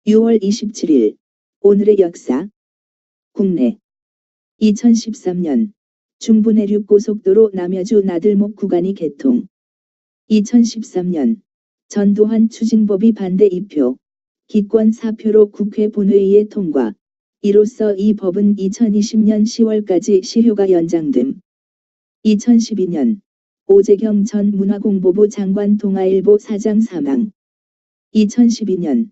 6월 27일 오늘의 역사. 국내 2013년 중부내륙고속도로 남여주 나들목 구간이 개통. 2013년 전두환 추징법이 반대 2표, 기권 4표로 국회 본회의에 통과. 이로써 이 법은 2020년 10월까지 실효가 연장됨. 2012년 오재경 전 문화공보부 장관 동아일보 사장 사망. 2012년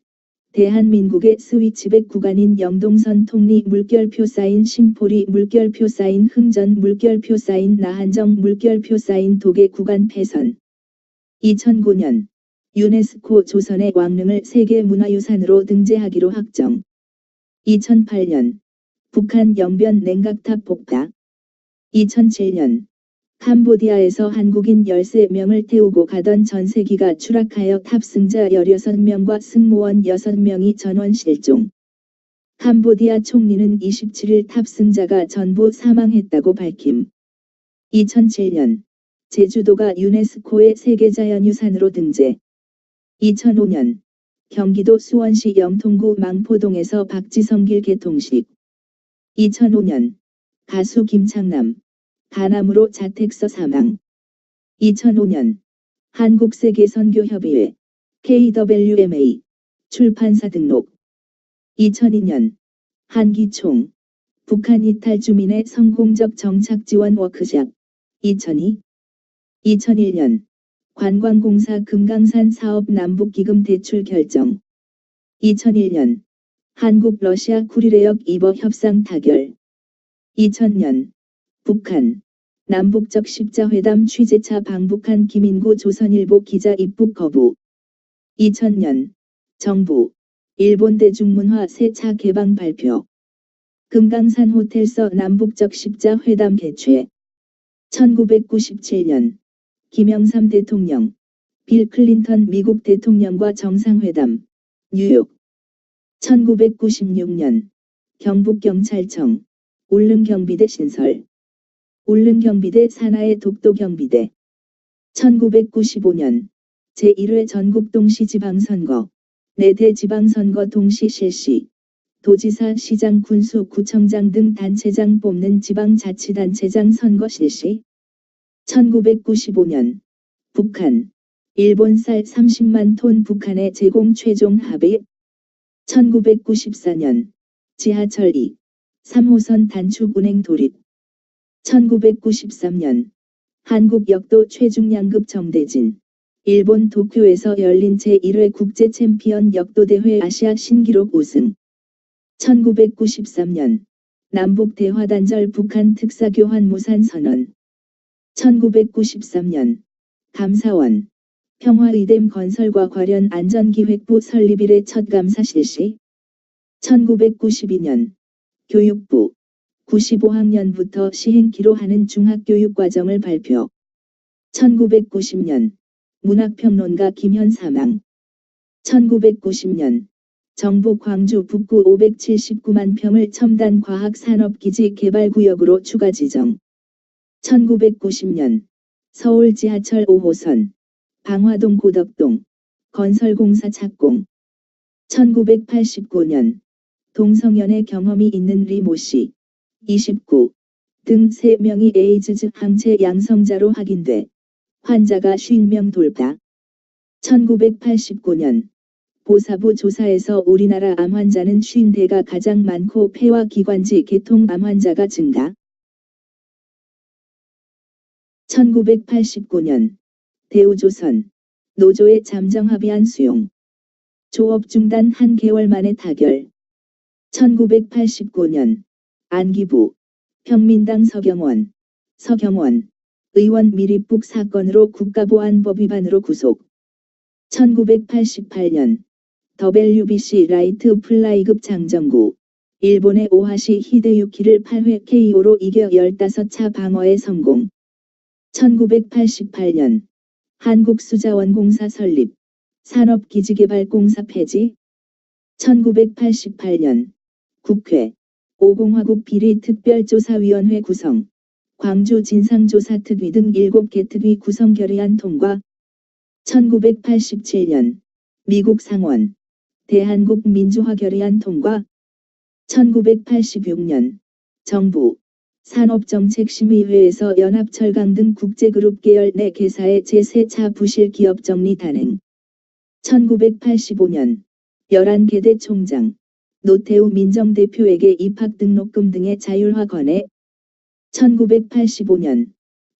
대한민국의 스위치백 구간인 영동선 통리 물결표 사인 심포리 물결표 사인 흥전 물결표 사인 나한정 물결표 사인 도계 구간 폐선. 2009년 유네스코 조선의 왕릉을 세계문화유산으로 등재하기로 확정. 2008년 북한 영변 냉각탑 폭파. 2007년 캄보디아에서 한국인 13명을 태우고 가던 전세기가 추락하여 탑승자 16명과 승무원 6명이 전원 실종. 캄보디아 총리는 27일 탑승자가 전부 사망했다고 밝힘. 2007년 제주도가 유네스코의 세계자연유산으로 등재. 2005년 경기도 수원시 영통구 망포동에서 박지성길 개통식. 2005년 가수 김창남 간암으로 자택서 사망. 2005년 한국세계선교협의회 KWMA 출판사 등록. 2002년 한기총 북한 이탈 주민의 성공적 정착 지원 워크샵. 2002 2001년 관광공사 금강산 사업 남북기금 대출 결정. 2001년 한국 러시아 쿠릴레역 이버 협상 타결. 2000년 북한 남북적 십자회담 취재차 방북한 김인구 조선일보 기자 입국 거부. 2000년 정부 일본 대중문화 새 차 개방 발표. 금강산 호텔서 남북적 십자회담 개최. 1997년 김영삼 대통령, 빌 클린턴 미국 대통령과 정상회담. 뉴욕. 1996년 경북경찰청 울릉경비대 신설. 울릉경비대 산하의 독도경비대. 1995년 제1회 전국동시지방선거 4대 지방선거 동시 실시. 도지사, 시장, 군수, 구청장 등 단체장 뽑는 지방자치단체장 선거 실시. 1995년 북한, 일본 쌀 30만 톤 북한에 제공 최종 합의. 1994년 지하철 2, 3호선 단축 운행 돌입. 1993년 한국 역도 최중량급 정대진. 일본 도쿄에서 열린 제1회 국제 챔피언 역도대회 아시아 신기록 우승. 1993년 남북 대화단절 북한 특사교환 무산 선언. 1993년 감사원 평화의댐 건설과 관련 안전기획부 설립 이래 첫 감사 실시. 1992년 교육부 95학년부터 시행키로 하는 중학교육과정을 발표. 1990년 문학평론가 김현 사망. 1990년 정부 광주 북구 579만 평을 첨단 과학산업기지 개발구역으로 추가 지정. 1990년 서울 지하철 5호선 방화동 고덕동 건설공사 착공. 1989년 동성연애 경험이 있는 리 모 씨 29 등 3명이 에이즈즈 항체 양성자로 확인돼 환자가 50명 돌파. 1989년 보사부 조사에서 우리나라 암 환자는 50대가 가장 많고 폐와 기관지 계통 암 환자가 증가. 1989년 대우조선 노조의 잠정 합의안 수용. 조업 중단 한 개월 만에 타결. 1989년 안기부 평민당 서경원 의원 밀입북 사건으로 국가보안법 위반으로 구속. 1988년 WBC 라이트 플라이급 장정구 일본의 오하시 히데유키를 8회 KO로 이겨 15차 방어에 성공. 1988년 한국수자원공사 설립 산업기지개발공사 폐지. 1988년 국회 5공화국 비리 특별조사위원회 구성 광주 진상조사특위 등 7개 특위 구성 결의안 통과. 1987년 미국 상원 대한국 민주화 결의안 통과. 1986년 정부 산업정책심의회에서 연합철강 등 국제그룹 계열 내 개사의 제3차 부실 기업 정리 단행. 1985년 11개 대 총장 노태우 민정대표에게 입학 등록금 등의 자율화 권해. 1985년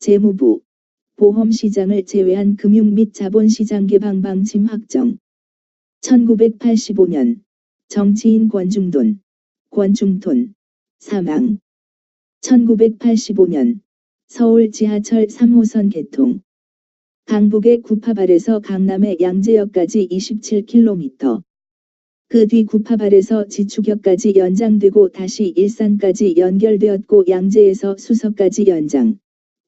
재무부 보험시장을 제외한 금융 및 자본시장 개방 방침 확정. 1985년 정치인 권중돈 사망. 1985년 서울 지하철 3호선 개통. 강북의 구파발에서 강남의 양재역까지 27km. 그 뒤 구파발에서 지축역까지 연장되고 다시 일산까지 연결되었고 양재에서 수서까지 연장,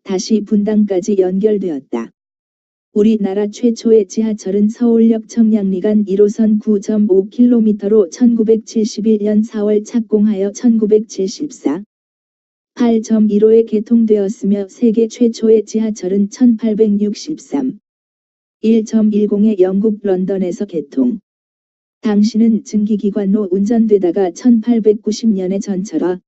다시 분당까지 연결되었다. 우리나라 최초의 지하철은 서울역 청량리 간 1호선 9.5km로 1971년 4월 착공하여 1974 8.15에 개통되었으며 세계 최초의 지하철은 1863 1.10에 영국 런던에서 개통. 당시는 증기기관로 운전되다가 1890년에 전철화.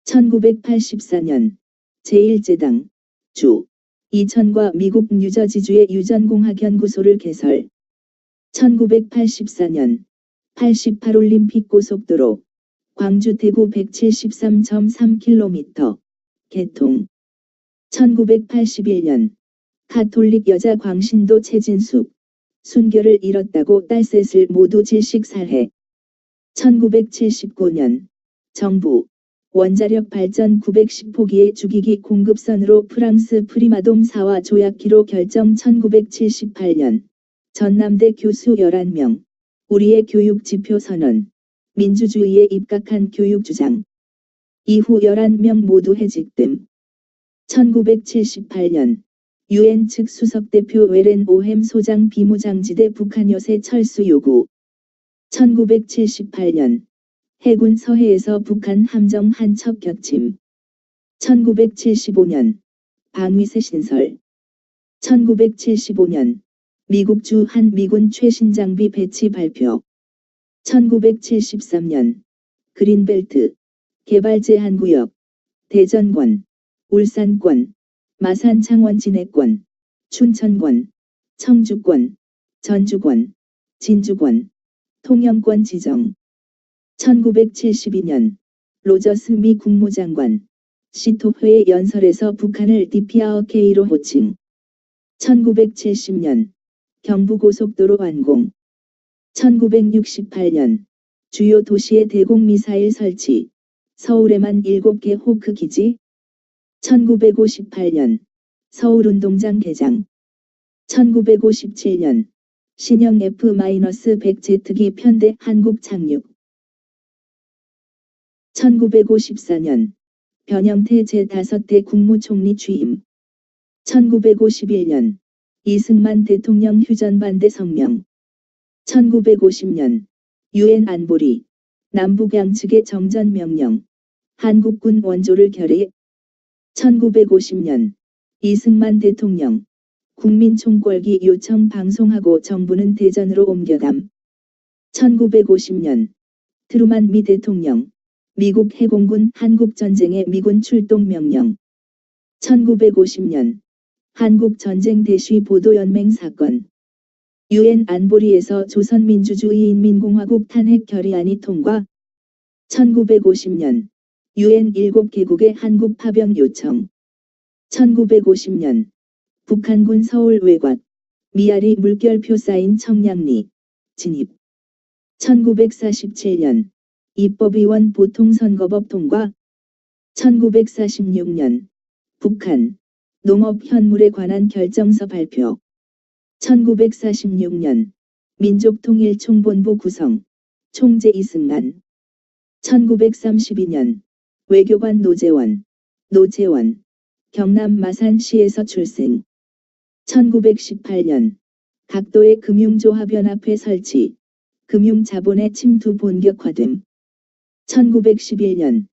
1984년 제1제당 주 이천과 미국 뉴저지주의 유전공학연구소를 개설. 1984년 88올림픽 고속도로 광주 대구 173.3km 개통. 1981년 가톨릭 여자 광신도 최진숙 순결을 잃었다고 딸셋을 모두 질식 살해. 1979년 정부 원자력 발전 910호기의 주기기 공급선으로 프랑스 프리마돔 4와 조약기로 결정. 1978년 전남대 교수 11명 우리의 교육지표 선언 민주주의에 입각한 교육주장. 이후 11명 모두 해직됨. 1978년 UN 측 수석대표 외렌 오햄 소장 비무장지대 북한 요새 철수 요구. 1978년 해군 서해에서 북한 함정 한 척 격침. 1975년 방위세 신설. 1975년 미국 주한 미군 최신 장비 배치 발표. 1973년 그린벨트 개발 제한구역 대전권, 울산권, 마산 창원 진해권, 춘천권, 청주권, 전주권, 진주권, 통영권 지정. 1972년 로저스 미 국무장관 시토회의 연설에서 북한을 DPRK로 호칭. 1970년 경부고속도로 완공. 1968년 주요 도시의 대공미사일 설치. 서울에만 7개 호크 기지. 1958년 서울운동장 개장. 1957년 신형 F-100 제트기 편대 한국 착륙. 1954년 변형태 제5대 국무총리 취임. 1951년 이승만 대통령 휴전 반대 성명. 1950년 UN 안보리 남북 양측의 정전 명령. 한국군 원조를 결의. 1950년 이승만 대통령 국민총궐기 요청 방송하고 정부는 대전으로 옮겨감. 1950년 트루만 미 대통령 미국 해공군 한국전쟁에 미군 출동 명령. 1950년 한국전쟁 대쉬 보도연맹 사건. UN 안보리에서 조선민주주의인민공화국 탄핵 결의안이 통과. 1950년 UN 7개국의 한국 파병 요청. 1950년 북한군 서울 외곽 미아리 물결표 쌓인 청량리 진입. 1947년 입법위원 보통선거법 통과. 1946년 북한 농업 현물에 관한 결정서 발표. 1946년 민족통일총본부 구성. 총재 이승만. 1932년 외교관 노재원 경남 마산시에서 출생. 1918년 각도의 금융조합연합회 설치. 금융자본의 침투 본격화됨. 1911년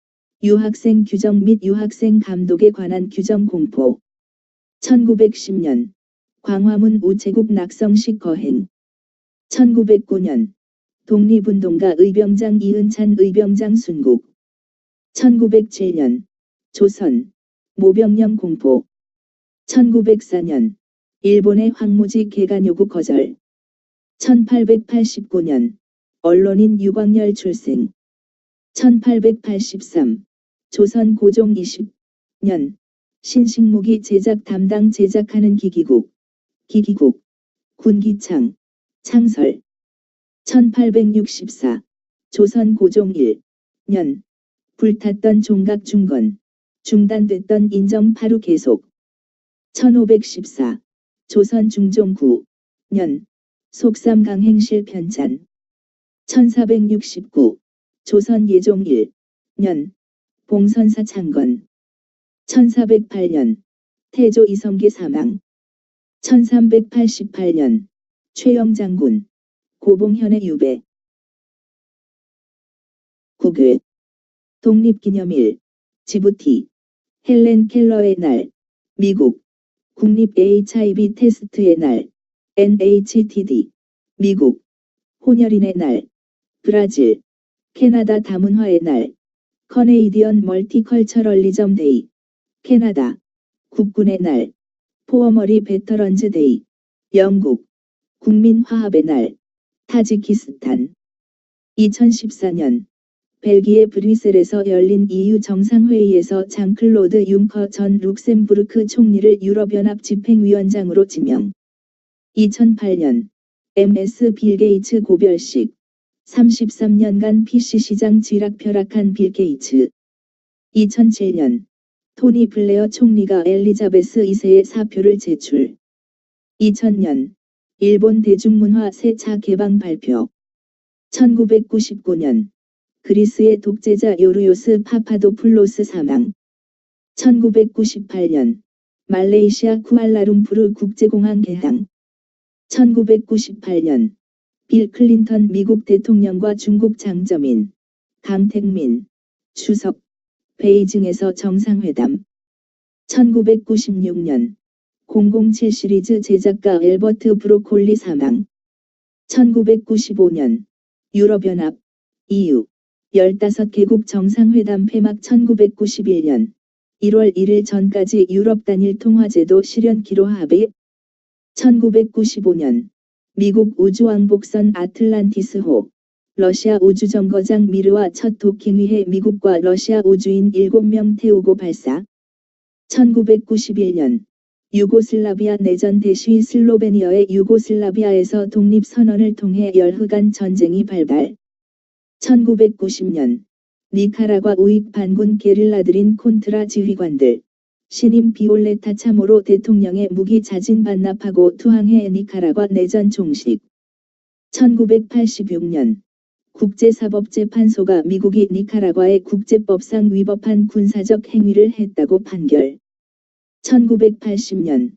유학생 규정 및 유학생 감독에 관한 규정 공포. 1910년 광화문 우체국 낙성식 거행. 1909년 독립운동가 의병장 이은찬 의병장 순국 1907년 조선 모병령 공포 1904년 일본의 황무지 개간 요구 거절 1889년 언론인 유광열 출생 1883 조선 고종 20년 신식무기 제작 담당 제작하는 기기국 군기창 창설 1864 조선 고종 1년 불탔던 종각 중건 중단됐던 인정 8후 계속 1514 조선 중종 9년 속삼 강행실 편찬 1469 조선 예종 1년 봉선사 창건 1408년 태조 이성계 사망 1388년 최영 장군 고봉현의 유배 국외 독립기념일 지부티 헬렌 켈러의 날 미국 국립 HIV 테스트의 날 NHTD 미국 혼혈인의 날 브라질 캐나다 다문화의 날 커네이디언 멀티컬처럴리점 데이 캐나다 국군의 날 포어머리 베터런즈 데이 영국 국민화합의 날 타지키스탄 2014년 벨기에 브뤼셀에서 열린 EU 정상회의에서 장클로드 융커 전 룩셈부르크 총리를 유럽연합 집행위원장으로 지명 2008년 MS 빌 게이츠 고별식 33년간 PC 시장 쥐락펴락한 빌 게이츠 2007년 토니 블레어 총리가 엘리자베스 2세의 사표를 제출 2000년 일본 대중문화 새 차 개방 발표 1999년 그리스의 독재자 요르요스 파파도플로스 사망 1998년 말레이시아 쿠알라룸푸르 국제공항 개항 1998년 빌 클린턴 미국 대통령과 중국 장저민 강택민 추석 베이징에서 정상회담 1996년 007 시리즈 제작가 엘버트 브로콜리 사망 1995년 유럽연합 EU 15개국 정상회담 폐막 1991년 1월 1일 전까지 유럽 단일 통화제도 실현 기로 합의 1995년 미국 우주왕복선 아틀란티스호 러시아 우주정거장 미르와 첫 도킹 위해 미국과 러시아 우주인 7명 태우고 발사 1991년 유고슬라비아 내전 대시 슬로베니아의 유고슬라비아에서 독립선언을 통해 열흘간 전쟁이 발발 1990년 니카라과 우익 반군 게릴라들인 콘트라 지휘관들 신임 비올레타 참호로 대통령의 무기 자진 반납하고 투항해 니카라과 내전 종식 1986년 국제사법재판소가 미국이 니카라과의 국제법상 위법한 군사적 행위를 했다고 판결 1980년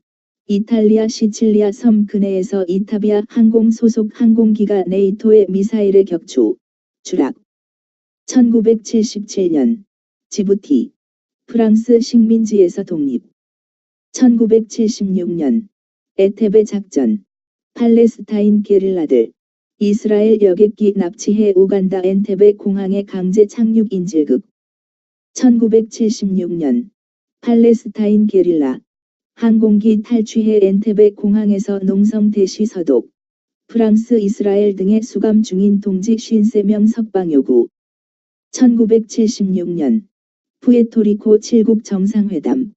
이탈리아 시칠리아 섬 근해에서 이타비아 항공 소속 항공기가 네이토의 미사일에 격추 추락 1977년 지부티 프랑스 식민지에서 독립 1976년 에테베 작전 팔레스타인 게릴라들 이스라엘 여객기 납치해 우간다 엔테베 공항에 강제 착륙 인질극 1976년 팔레스타인 게릴라 항공기 탈취해 엔테베 공항에서 농성 대시 서독 프랑스 이스라엘 등의 수감 중인 동지 53명 석방 요구 1976년 푸에토리코 7국 정상회담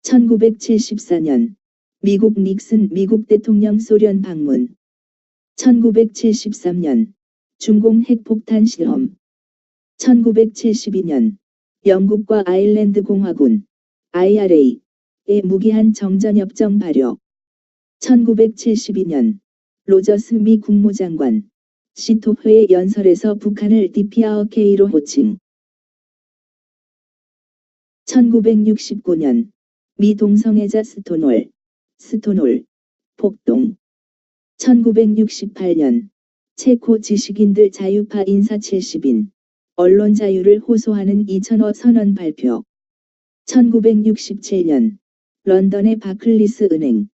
1974년 미국 닉슨 미국 대통령 소련 방문 1973년 중공 핵폭탄 실험 1972년 영국과 아일랜드 공화군 IRA의 무기한 정전협정 발효 1972년 로저스 미 국무장관 시토회의 연설에서 북한을 DPRK로 호칭 1969년 미 동성애자 스톤홀 폭동 1968년 체코 지식인들 자유파 인사 70인 언론 자유를 호소하는 2005 선언 발표 1967년 런던의 바클리스 은행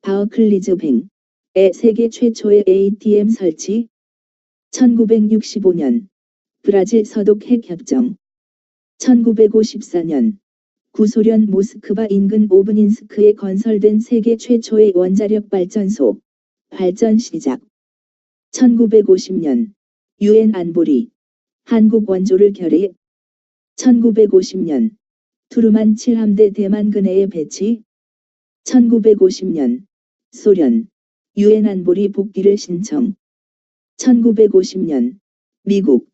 바어클리즈 뱅의 세계 최초의 ATM 설치 1965년 브라질 서독 핵협정. 1954년 구소련 모스크바 인근 오브닌스크에 건설된 세계 최초의 원자력 발전소 발전 시작. 1950년 유엔 안보리 한국 원조를 결의. 1950년 투르만 7함대 대만 근해에 배치. 1950년 소련 유엔 안보리 복귀를 신청. 1950년 미국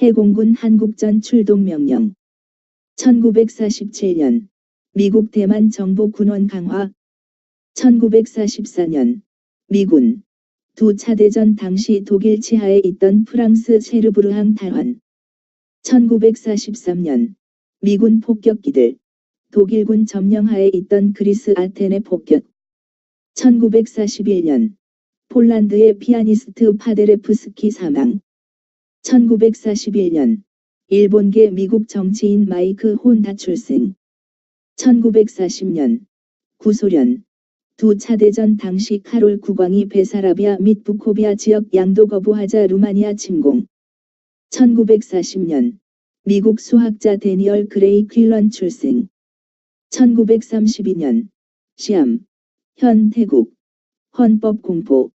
해공군 한국전 출동 명령. 1947년 미국 대만 정보 군원 강화. 1944년 미군 두 차 대전 당시 독일 치하에 있던 프랑스 셰르부르항 탈환. 1943년 미군 폭격기들 독일군 점령하에 있던 그리스 아테네 폭격. 1941년 폴란드의 피아니스트 파데레프스키 사망. 1941년 일본계 미국 정치인 마이크 혼다 출생. 1940년 구소련 두 차 대전 당시 카롤 국왕이 베사라비아 및 부코비아 지역 양도 거부하자 루마니아 침공. 1940년 미국 수학자 데니얼 그레이 퀼런 출생. 1932년 시암 현 태국 헌법 공포.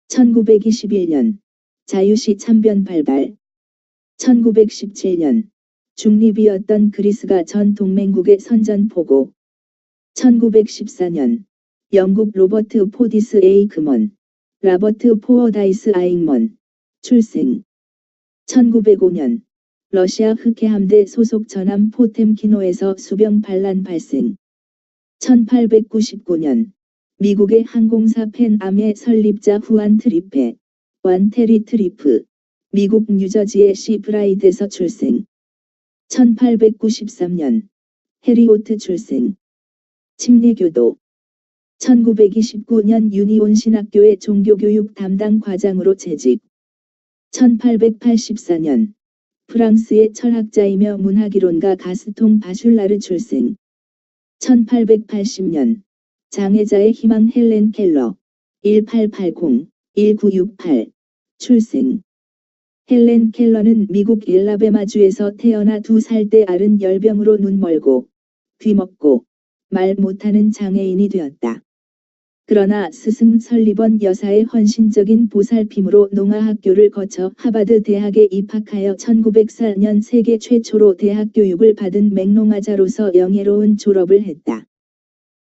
1921년 자유시 참변 발발. 1917년 중립이었던 그리스가 전 동맹국의 선전포고. 1914년 영국 로버트 포디스 에이크먼, 라버트 포어다이스 아잉먼 출생. 1905년 러시아 흑해함대 소속 전함 포템키노에서 수병 반란 발생. 1899년 미국의 항공사 팬암의 설립자 후안 트리페, 완 테리 트리프, 미국 뉴저지의 시브라이드에서 출생. 1893년 해리오트 출생. 침례교도. 1929년 유니온 신학교의 종교교육 담당 과장으로 재직. 1884년 프랑스의 철학자이며 문학이론가 가스통 바슐라르 출생. 1880년 장애자의 희망 헬렌 켈러 1880-1968 출생. 헬렌 켈러는 미국 엘라베마주에서 태어나 2살 때 앓은 열병으로 눈 멀고 귀 먹고 말 못하는 장애인이 되었다. 그러나 스승 설리번 여사의 헌신적인 보살핌으로 농아학교를 거쳐 하버드 대학에 입학하여 1904년 세계 최초로 대학 교육을 받은 맹농아자로서 영예로운 졸업을 했다.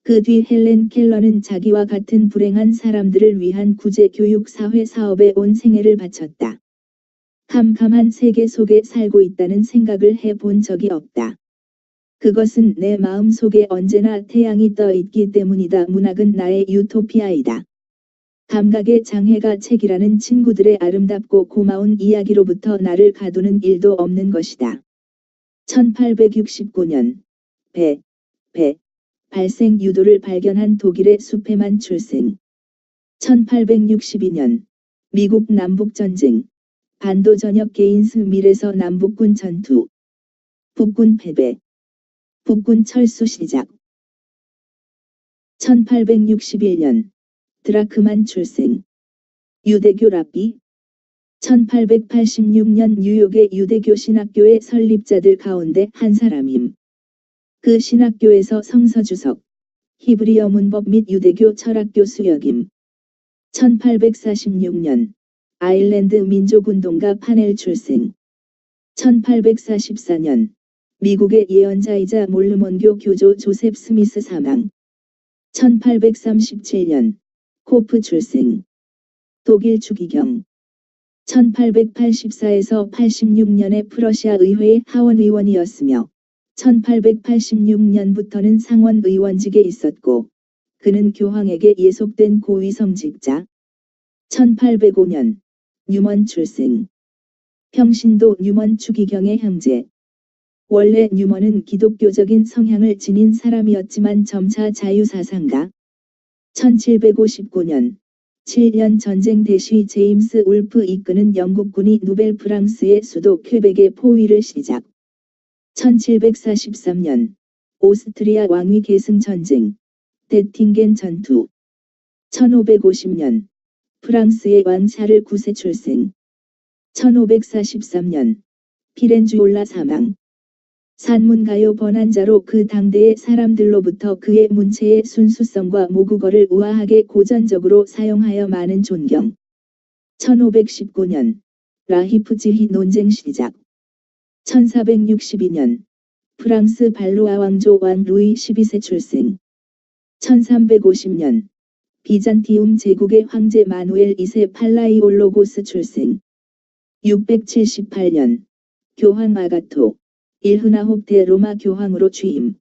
그 뒤 헬렌 켈러는 자기와 같은 불행한 사람들을 위한 구제 교육 사회 사업에 온 생애를 바쳤다. 캄캄한 세계 속에 살고 있다는 생각을 해본 적이 없다. 그것은 내 마음 속에 언제나 태양이 떠 있기 때문이다. 문학은 나의 유토피아이다. 감각의 장애가 책이라는 친구들의 아름답고 고마운 이야기로부터 나를 가두는 일도 없는 것이다. 1869년 배 발생 유도를 발견한 독일의 수페만 출생. 1862년 미국 남북전쟁 반도 전역 게인스 밀에서 남북군 전투 북군 패배 북군 철수 시작. 1861년 드라크만 출생. 유대교 랍비. 1886년 뉴욕의 유대교 신학교의 설립자들 가운데 한 사람임. 그 신학교에서 성서주석, 히브리어 문법 및 유대교 철학교수 역임. 1846년 아일랜드 민족운동가 파넬 출생. 1844년 미국의 예언자이자 몰르몬교 교조 조셉 스미스 사망. 1837년 코프 출생. 독일 추기경. 1884에서 86년에 프러시아 의회의 하원의원이었으며 1886년부터는 상원의원직에 있었고 그는 교황에게 예속된 고위성직자. 1805년 뉴먼 출생. 평신도 뉴먼 추기경의 형제. 원래 뉴먼은 기독교적인 성향을 지닌 사람이었지만 점차 자유사상가. 1759년 7년 전쟁 대시 제임스 울프 이끄는 영국군이 누벨 프랑스의 수도 퀘벡의 포위를 시작. 1743년 오스트리아 왕위 계승 전쟁 데팅겐 전투. 1550년 프랑스의 왕 샤를 9세 출생. 1543년 피렌주올라 사망. 산문가요 번안자로 그 당대의 사람들로부터 그의 문체의 순수성과 모국어를 우아하게 고전적으로 사용하여 많은 존경. 1519년 라히프지히 논쟁 시작. 1462년 프랑스 발루아 왕조 왕 루이 12세 출생. 1350년 비잔티움 제국의 황제 마누엘 2세 팔라이올로고스 출생. 678년 교황 아가토 일흐나홉 대 로마 교황으로 취임.